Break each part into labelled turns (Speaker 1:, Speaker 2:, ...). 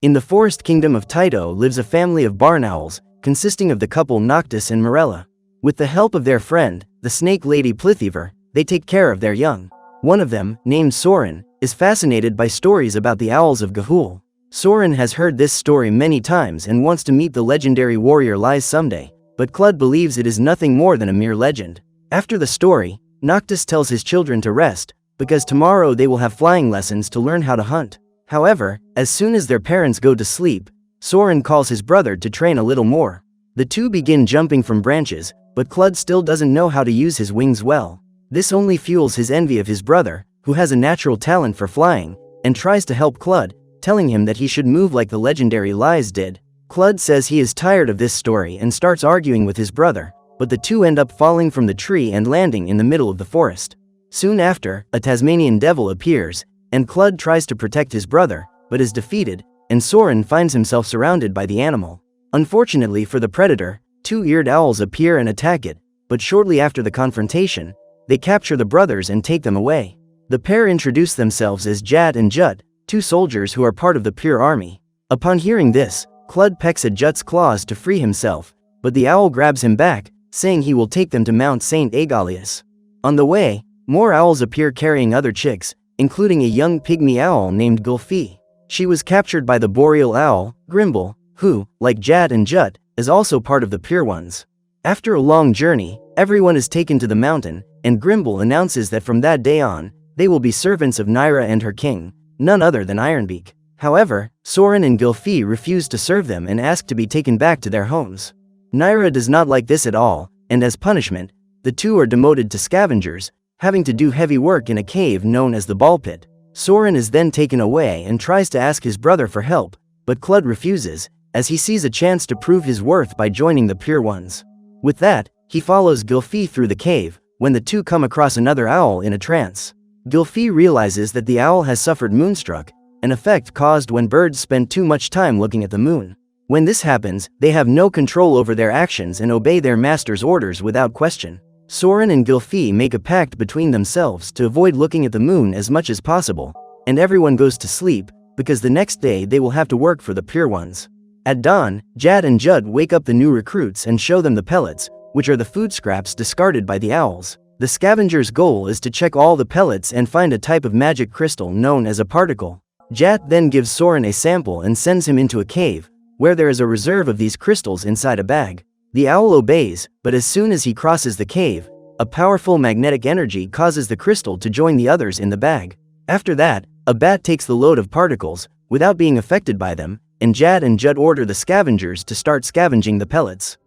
Speaker 1: In the forest kingdom of Tyto lives a family of barn owls, consisting of the couple Noctis and Morella. With the help of their friend, the snake lady Plithiver, they take care of their young. One of them, named Soren, is fascinated by stories about the owls of Gahul. Soren has heard this story many times and wants to meet the legendary warrior Lys someday, but Clud believes it is nothing more than a mere legend. After the story, Noctis tells his children to rest, because tomorrow they will have flying lessons to learn how to hunt. However, as soon as their parents go to sleep, Soren calls his brother to train a little more. The two begin jumping from branches, but Clud still doesn't know how to use his wings well. This only fuels his envy of his brother, who has a natural talent for flying, and tries to help Clud, telling him that he should move like the legendary Lys did. Clud says he is tired of this story and starts arguing with his brother, but the two end up falling from the tree and landing in the middle of the forest. Soon after, a Tasmanian devil appears, and Clud tries to protect his brother, but is defeated, and Soren finds himself surrounded by the animal. Unfortunately for the predator, two-eared owls appear and attack it, but shortly after the confrontation, they capture the brothers and take them away. The pair introduce themselves as Jat and Jut, two soldiers who are part of the Pure Army. Upon hearing this, Clud pecks at Jut's claws to free himself, but the owl grabs him back, saying he will take them to Mount St. Aegalius. On the way, more owls appear carrying other chicks, including a young pygmy owl named Gulfi. She was captured by the boreal owl, Grimble, who, like Jat and Jut, is also part of the Pure Ones. After a long journey, everyone is taken to the mountain, and Grimble announces that from that day on, they will be servants of Nyra and her king, none other than Ironbeak. However, Soren and Gylfi refuse to serve them and ask to be taken back to their homes. Nyra does not like this at all, and as punishment, the two are demoted to scavengers, having to do heavy work in a cave known as the Ball Pit. Soren is then taken away and tries to ask his brother for help, but Clud refuses, as he sees a chance to prove his worth by joining the Pure Ones. With that, he follows Gylfi through the cave, when the two come across another owl in a trance. Gylfi realizes that the owl has suffered moonstruck, an effect caused when birds spend too much time looking at the moon. When this happens, they have no control over their actions and obey their master's orders without question. Soren and Gylfi make a pact between themselves to avoid looking at the moon as much as possible, and everyone goes to sleep, because the next day they will have to work for the Pure Ones. At dawn, Jad and Judd wake up the new recruits and show them the pellets, which are the food scraps discarded by the owls. The scavenger's goal is to check all the pellets and find a type of magic crystal known as a particle. Jat then gives Soren a sample and sends him into a cave, where there is a reserve of these crystals inside a bag. The owl obeys, but as soon as he crosses the cave, a powerful magnetic energy causes the crystal to join the others in the bag. After that, a bat takes the load of particles, without being affected by them, and Jad and Judd order the scavengers to start scavenging the pellets.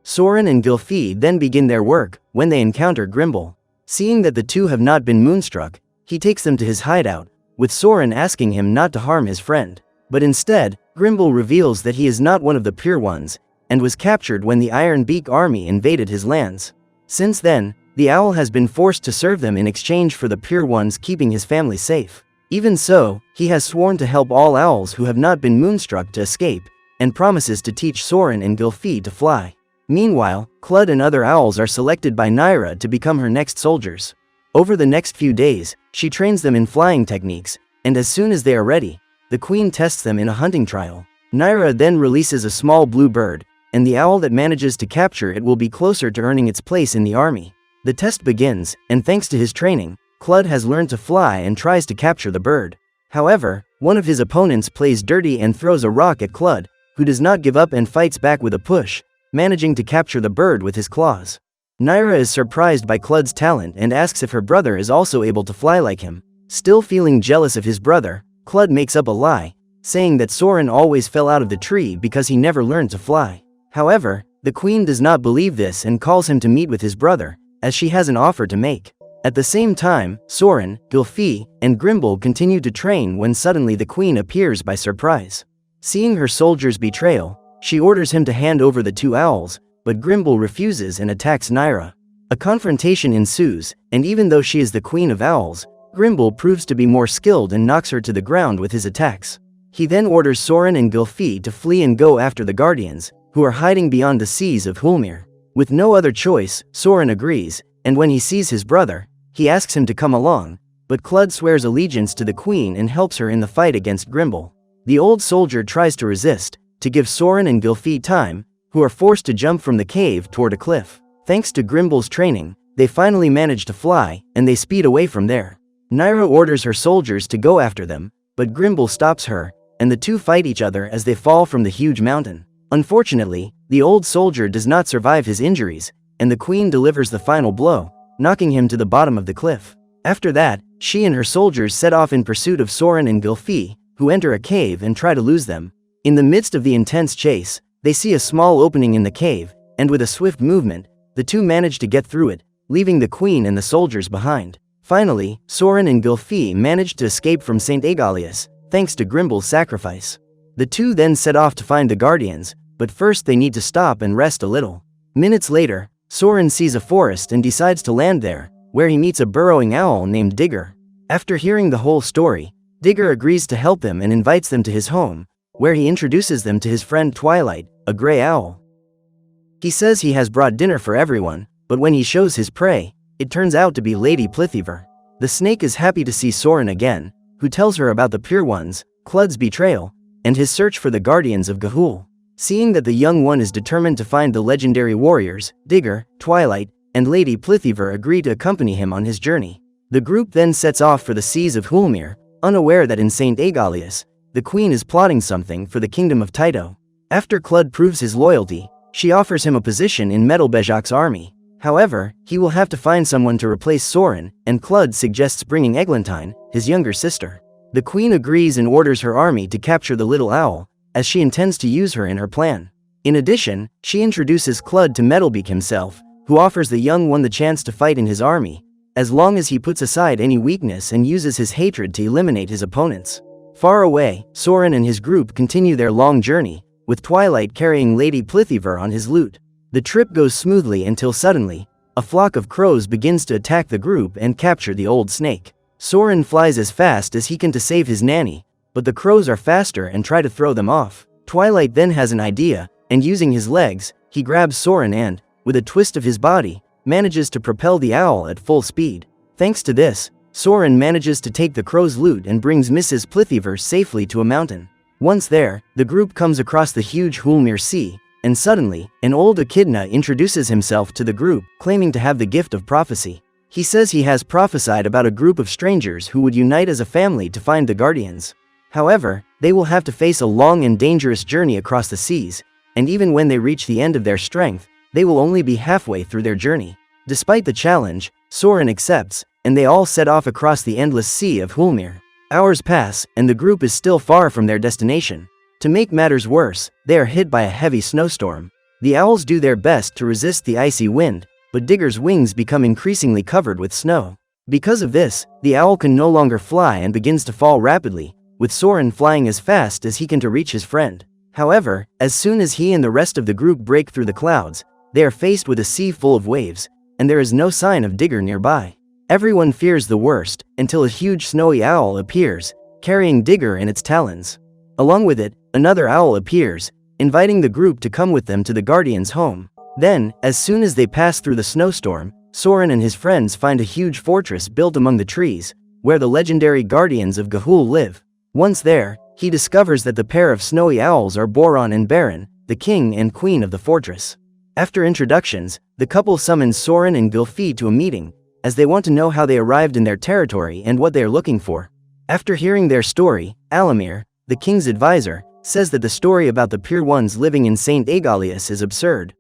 Speaker 1: Soren and Gylfi then begin their work, when they encounter Grimble. Seeing that the two have not been moonstruck, he takes them to his hideout, with Soren asking him not to harm his friend. But instead, Grimble reveals that he is not one of the Pure Ones, and was captured when the Iron Beak army invaded his lands. Since then, the owl has been forced to serve them in exchange for the Pure Ones keeping his family safe. Even so, he has sworn to help all owls who have not been moonstruck to escape, and promises to teach Soren and Gylfi to fly. Meanwhile, Clud and other owls are selected by Nyra to become her next soldiers. Over the next few days, she trains them in flying techniques, and as soon as they are ready, the queen tests them in a hunting trial. Nyra then releases a small blue bird, and the owl that manages to capture it will be closer to earning its place in the army. The test begins, and thanks to his training, Clud has learned to fly and tries to capture the bird. However, one of his opponents plays dirty and throws a rock at Clud, who does not give up and fights back with a push, managing to capture the bird with his claws. Nyra is surprised by Clud's talent and asks if her brother is also able to fly like him. Still feeling jealous of his brother, Clud makes up a lie, saying that Soren always fell out of the tree because he never learned to fly. However, the queen does not believe this and calls him to meet with his brother, as she has an offer to make. At the same time, Soren, Gylfi, and Grimble continue to train when suddenly the queen appears by surprise. Seeing her soldiers' betrayal, she orders him to hand over the two owls, but Grimble refuses and attacks Nyra. A confrontation ensues, and even though she is the queen of owls, Grimble proves to be more skilled and knocks her to the ground with his attacks. He then orders Soren and Gylfi to flee and go after the Guardians, who are hiding beyond the seas of Hulmir. With no other choice, Soren agrees, and when he sees his brother, he asks him to come along, but Clud swears allegiance to the queen and helps her in the fight against Grimble. The old soldier tries to resist, to give Soren and Gylfi time, who are forced to jump from the cave toward a cliff. Thanks to Grimble's training, they finally manage to fly, and they speed away from there. Nyra orders her soldiers to go after them, but Grimble stops her, and the two fight each other as they fall from the huge mountain. Unfortunately, the old soldier does not survive his injuries, and the queen delivers the final blow, knocking him to the bottom of the cliff. After that, she and her soldiers set off in pursuit of Soren and Gylfi, who enter a cave and try to lose them. In the midst of the intense chase, they see a small opening in the cave, and with a swift movement, the two manage to get through it, leaving the queen and the soldiers behind. Finally, Soren and Gylfi managed to escape from St. Agalius, thanks to Grimble's sacrifice. The two then set off to find the guardians, but first they need to stop and rest a little. Minutes later, Soren sees a forest and decides to land there, where he meets a burrowing owl named Digger. After hearing the whole story, Digger agrees to help them and invites them to his home, where he introduces them to his friend Twilight, a gray owl. He says he has brought dinner for everyone, but when he shows his prey, it turns out to be Lady Plithiver. The snake is happy to see Soren again, who tells her about the Pure Ones, Clud's betrayal, and his search for the guardians of Ga'Hoole. Seeing that the young one is determined to find the legendary warriors, Digger, Twilight, and Lady Plithiver agree to accompany him on his journey. The group then sets off for the seas of Hoolmere, unaware that in St. Agalius, the queen is plotting something for the kingdom of Tyto. After Clud proves his loyalty, she offers him a position in Metalbejak's army. However, he will have to find someone to replace Soren, and Clud suggests bringing Eglantine, his younger sister. The queen agrees and orders her army to capture the little owl, as she intends to use her in her plan. In addition, she introduces Clud to Metalbeak himself, who offers the young one the chance to fight in his army, as long as he puts aside any weakness and uses his hatred to eliminate his opponents. Far away, Soren and his group continue their long journey, with Twilight carrying Lady Plithiver on his lute. The trip goes smoothly until suddenly, a flock of crows begins to attack the group and capture the old snake. Soren flies as fast as he can to save his nanny, but the crows are faster and try to throw them off. Twilight then has an idea, and using his legs, he grabs Soren and, with a twist of his body, manages to propel the owl at full speed. Thanks to this, Soren manages to take the crow's lute and brings Mrs. Plithiver safely to a mountain. Once there, the group comes across the huge Hoolmere Sea, and suddenly, an old echidna introduces himself to the group, claiming to have the gift of prophecy. He says he has prophesied about a group of strangers who would unite as a family to find the guardians. However, they will have to face a long and dangerous journey across the seas, and even when they reach the end of their strength, they will only be halfway through their journey. Despite the challenge, Soren accepts, and they all set off across the endless sea of Hoolmere. Hours pass, and the group is still far from their destination. To make matters worse, they are hit by a heavy snowstorm. The owls do their best to resist the icy wind, but Digger's wings become increasingly covered with snow. Because of this, the owl can no longer fly and begins to fall rapidly, with Soren flying as fast as he can to reach his friend. However, as soon as he and the rest of the group break through the clouds, they are faced with a sea full of waves, and there is no sign of Digger nearby. Everyone fears the worst, until a huge snowy owl appears, carrying Digger in its talons. Along with it, another owl appears, inviting the group to come with them to the Guardian's home. Then, as soon as they pass through the snowstorm, Soren and his friends find a huge fortress built among the trees, where the legendary Guardians of Ga'Hoole live. Once there, he discovers that the pair of snowy owls are Boron and Baron, the king and queen of the fortress. After introductions, the couple summons Soren and Gylfi to a meeting, as they want to know how they arrived in their territory and what they are looking for. After hearing their story, Alamir, the king's advisor, says that the story about the Pure Ones living in St. Agalius is absurd.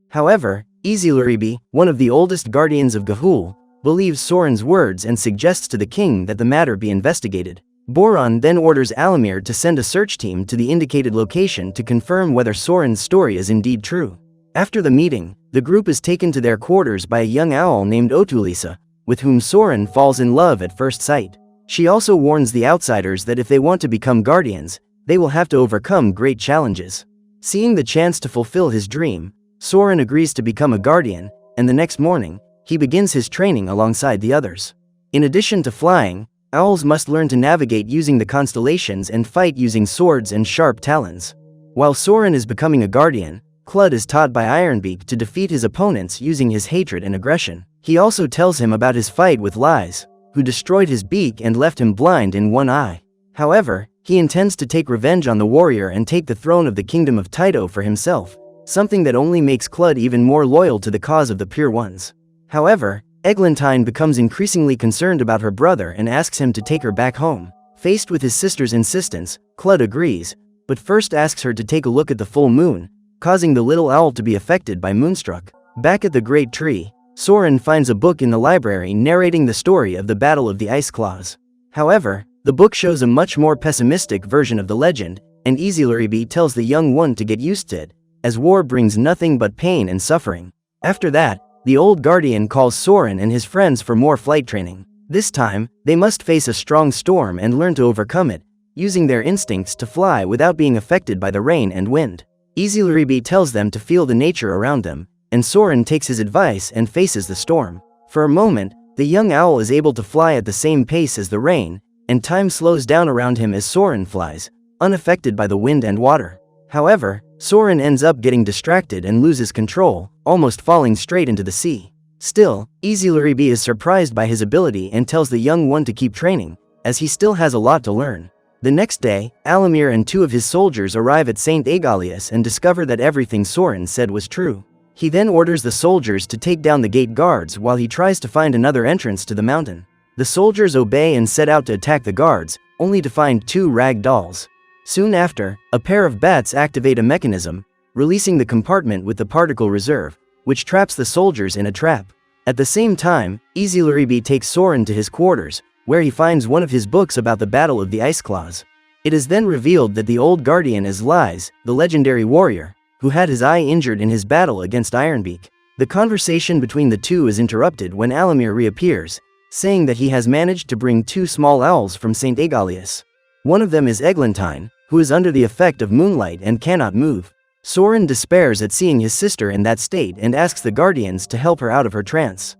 Speaker 1: However, Iziluribi, one of the oldest guardians of Ga'Hoole, believes Soren's words and suggests to the king that the matter be investigated. Boron then orders Alamir to send a search team to the indicated location to confirm whether Soren's story is indeed true. After the meeting, the group is taken to their quarters by a young owl named Otulisa, with whom Soren falls in love at first sight. She also warns the outsiders that if they want to become guardians, they will have to overcome great challenges. Seeing the chance to fulfill his dream, Soren agrees to become a guardian, and the next morning, he begins his training alongside the others. In addition to flying, owls must learn to navigate using the constellations and fight using swords and sharp talons. While Soren is becoming a guardian, Clud is taught by Ironbeak to defeat his opponents using his hatred and aggression. He also tells him about his fight with Lies, who destroyed his beak and left him blind in one eye. However, He intends to take revenge on the warrior and take the throne of the kingdom of Taito for himself, something that only makes Clud even more loyal to the cause of the Pure Ones. However, Eglantine becomes increasingly concerned about her brother and asks him to take her back home. Faced with his sister's insistence, Clud agrees, but first asks her to take a look at the full moon, causing the little owl to be affected by moonstruck. Back at the great tree, Soren finds a book in the library narrating the story of the Battle of the Ice Claws. However, the book shows a much more pessimistic version of the legend, and Iziluribi tells the young one to get used to it, as war brings nothing but pain and suffering. After that, the old guardian calls Soren and his friends for more flight training. This time, they must face a strong storm and learn to overcome it, using their instincts to fly without being affected by the rain and wind. Iziluribi tells them to feel the nature around them, and Soren takes his advice and faces the storm. For a moment, the young owl is able to fly at the same pace as the rain, and time slows down around him as Soren flies, unaffected by the wind and water. However, Soren ends up getting distracted and loses control, almost falling straight into the sea. Still, Iziluribi is surprised by his ability and tells the young one to keep training, as he still has a lot to learn. The next day, Alamir and 2 of his soldiers arrive at St. Aegalius and discover that everything Soren said was true. He then orders the soldiers to take down the gate guards while he tries to find another entrance to the mountain. The soldiers obey and set out to attack the guards, only to find 2 rag dolls. Soon after, a pair of bats activate a mechanism, releasing the compartment with the particle reserve, which traps the soldiers in a trap. At the same time, Iziluribi takes Soren to his quarters, where he finds one of his books about the Battle of the Ice Claws. It is then revealed that the old guardian is Lies, the legendary warrior, who had his eye injured in his battle against Ironbeak. The conversation between the two is interrupted when Alamir reappears, saying that he has managed to bring 2 small owls from St. Aegalius. One of them is Eglantine, who is under the effect of moonlight and cannot move. Soren despairs at seeing his sister in that state and asks the guardians to help her out of her trance.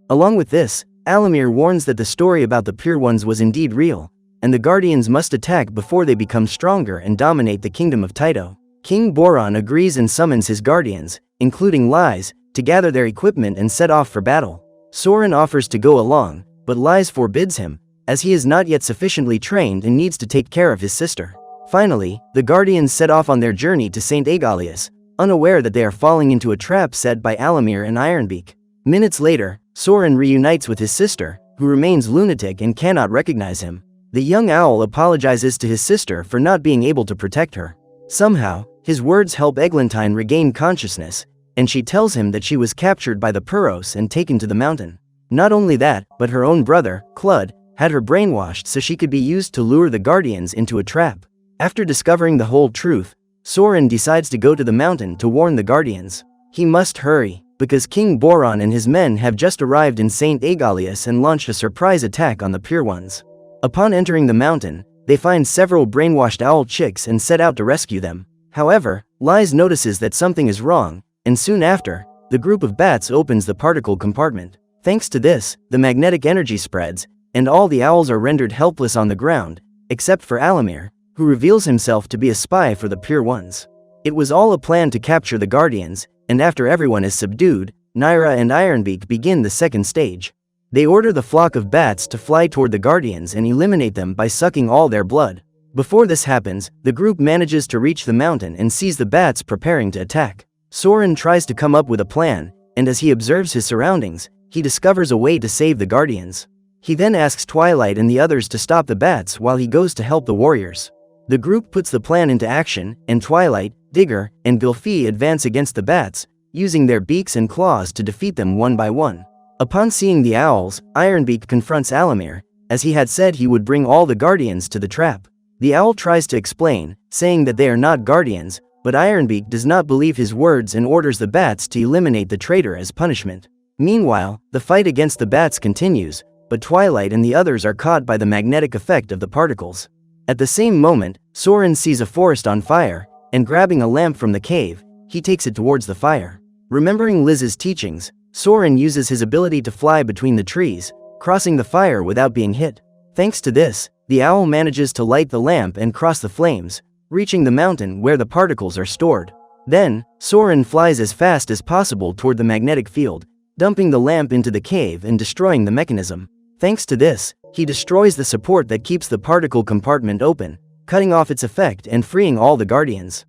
Speaker 1: Along with this, Alamir warns that the story about the Pure Ones was indeed real, and the guardians must attack before they become stronger and dominate the kingdom of Taito. King Boron agrees and summons his guardians, including Lies, to gather their equipment and set off for battle. Soren offers to go along, but Lies forbids him, as he is not yet sufficiently trained and needs to take care of his sister. Finally, the guardians set off on their journey to St. Aegalius, unaware that they are falling into a trap set by Alamir and Ironbeak. Minutes later, Soren reunites with his sister, who remains lunatic and cannot recognize him. The young owl apologizes to his sister for not being able to protect her. Somehow, his words help Eglantine regain consciousness, and she tells him that she was captured by the Puros and taken to the mountain. Not only that, but her own brother, Clud, had her brainwashed so she could be used to lure the guardians into a trap. After discovering the whole truth, Soren decides to go to the mountain to warn the guardians. He must hurry, because King Boron and his men have just arrived in St. Aegalius and launched a surprise attack on the Pure Ones. Upon entering the mountain, they find several brainwashed owl chicks and set out to rescue them. However, Lies notices that something is wrong, and soon after, the group of bats opens the particle compartment. Thanks to this, the magnetic energy spreads, and all the owls are rendered helpless on the ground, except for Alamir, who reveals himself to be a spy for the Pure Ones. It was all a plan to capture the guardians, and after everyone is subdued, Naira and Ironbeak begin the second stage. They order the flock of bats to fly toward the guardians and eliminate them by sucking all their blood. Before this happens, the group manages to reach the mountain and sees the bats preparing to attack. Soren tries to come up with a plan, and as he observes his surroundings, he discovers a way to save the guardians. He then asks Twilight and the others to stop the bats while he goes to help the warriors. The group puts the plan into action, and Twilight, Digger, and Gylfi advance against the bats, using their beaks and claws to defeat them one by one. Upon seeing the owls, Ironbeak confronts Alamir, as he had said he would bring all the guardians to the trap. The owl tries to explain, saying that they are not guardians, but Ironbeak does not believe his words and orders the bats to eliminate the traitor as punishment. Meanwhile, the fight against the bats continues, but Twilight and the others are caught by the magnetic effect of the particles. At the same moment, Soren sees a forest on fire, and grabbing a lamp from the cave, he takes it towards the fire. Remembering Liz's teachings, Soren uses his ability to fly between the trees, crossing the fire without being hit. Thanks to this, the owl manages to light the lamp and cross the flames, reaching the mountain where the particles are stored. Then, Soren flies as fast as possible toward the magnetic field, dumping the lamp into the cave and destroying the mechanism. Thanks to this, He destroys the support that keeps the particle compartment open, cutting off its effect and freeing all the Guardians.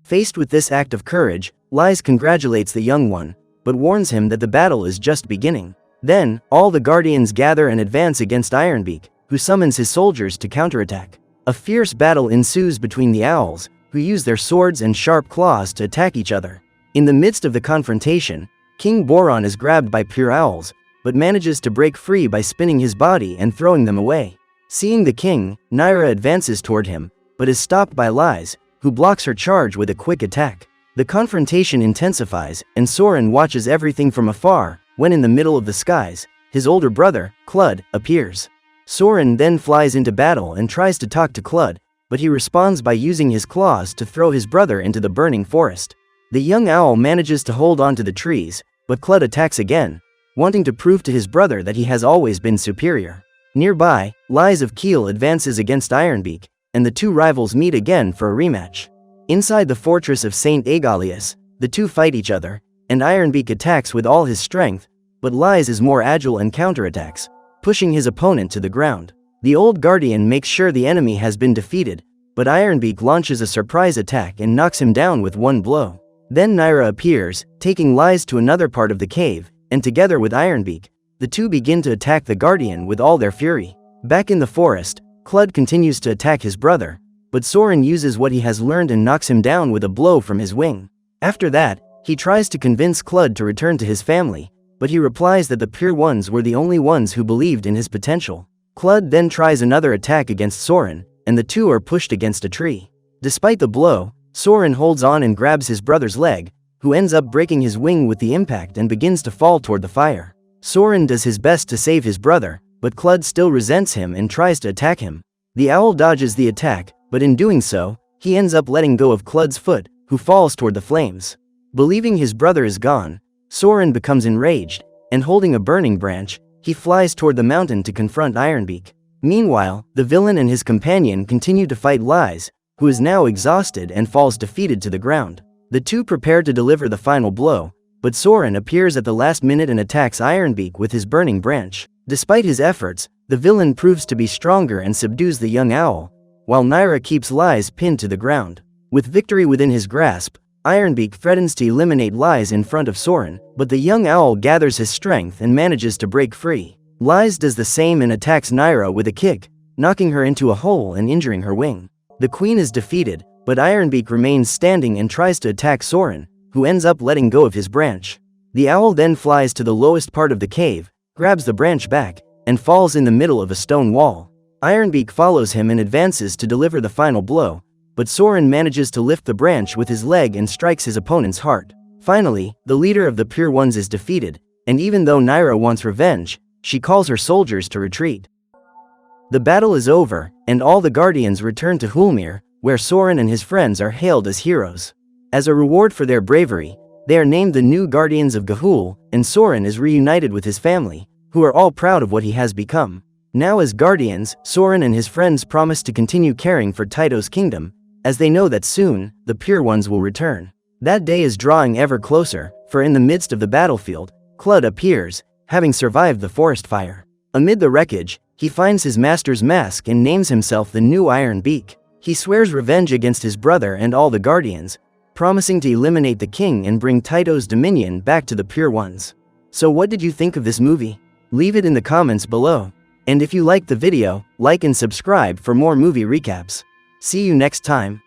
Speaker 1: Faced with this act of courage, Lyse congratulates the young one, but warns him that the battle is just beginning. Then, all the Guardians gather and advance against Ironbeak, who summons his soldiers to counterattack. A fierce battle ensues between the owls, who use their swords and sharp claws to attack each other. In the midst of the confrontation, King Boron is grabbed by pure owls, but manages to break free by spinning his body and throwing them away. Seeing the king, Nyra advances toward him, but is stopped by Lyse, who blocks her charge with a quick attack. The confrontation intensifies, and Soren watches everything from afar, when in the middle of the skies, his older brother, Clud, appears. Soren then flies into battle and tries to talk to Clud, but he responds by using his claws to throw his brother into the burning forest. The young owl manages to hold on to the trees, but Clud attacks again, wanting to prove to his brother that he has always been superior. Nearby, Lyse of Kiel advances against Ironbeak, and the two rivals meet again for a rematch. Inside the fortress of St. Aegalius, the two fight each other, and Ironbeak attacks with all his strength, but Lyse is more agile and counterattacks, pushing his opponent to the ground. The old guardian makes sure the enemy has been defeated, but Ironbeak launches a surprise attack and knocks him down with one blow. Then Nyra appears, taking Lyse to another part of the cave, and together with Ironbeak, the two begin to attack the guardian with all their fury. Back in the forest, Clud continues to attack his brother, but Soren uses what he has learned and knocks him down with a blow from his wing. After that, he tries to convince Clud to return to his family, but he replies that the Pure Ones were the only ones who believed in his potential. Clud then tries another attack against Soren, and the two are pushed against a tree. Despite the blow, Soren holds on and grabs his brother's leg, who ends up breaking his wing with the impact and begins to fall toward the fire. Soren does his best to save his brother, but Clud still resents him and tries to attack him. The owl dodges the attack, but in doing so, he ends up letting go of Clud's foot, who falls toward the flames. Believing his brother is gone, Soren becomes enraged, and holding a burning branch, he flies toward the mountain to confront Ironbeak. Meanwhile, the villain and his companion continue to fight Lyse, who is now exhausted and falls defeated to the ground. The two prepare to deliver the final blow, but Soren appears at the last minute and attacks Ironbeak with his burning branch. Despite his efforts, the villain proves to be stronger and subdues the young owl, while Nyra keeps Lyse pinned to the ground. With victory within his grasp, Ironbeak threatens to eliminate Lyse in front of Soren, but the young owl gathers his strength and manages to break free. Lyse does the same and attacks Nyra with a kick, knocking her into a hole and injuring her wing. The queen is defeated, but Ironbeak remains standing and tries to attack Soren, who ends up letting go of his branch. The owl then flies to the lowest part of the cave, grabs the branch back, and falls in the middle of a stone wall. Ironbeak follows him and advances to deliver the final blow, but Soren manages to lift the branch with his leg and strikes his opponent's heart. Finally, the leader of the Pure Ones is defeated, and even though Nyra wants revenge, she calls her soldiers to retreat. The battle is over, and all the Guardians return to Hulmir, where Soren and his friends are hailed as heroes. As a reward for their bravery, they are named the new Guardians of Gahul, and Soren is reunited with his family, who are all proud of what he has become. Now as Guardians, Soren and his friends promise to continue caring for Tyto's kingdom, as they know that soon, the Pure Ones will return. That day is drawing ever closer, for in the midst of the battlefield, Clud appears, having survived the forest fire. Amid the wreckage, he finds his master's mask and names himself the new Ironbeak. He swears revenge against his brother and all the Guardians, promising to eliminate the king and bring Tyto's dominion back to the Pure Ones. So what did you think of this movie? Leave it in the comments below. And if you liked the video, like and subscribe for more movie recaps. See you next time.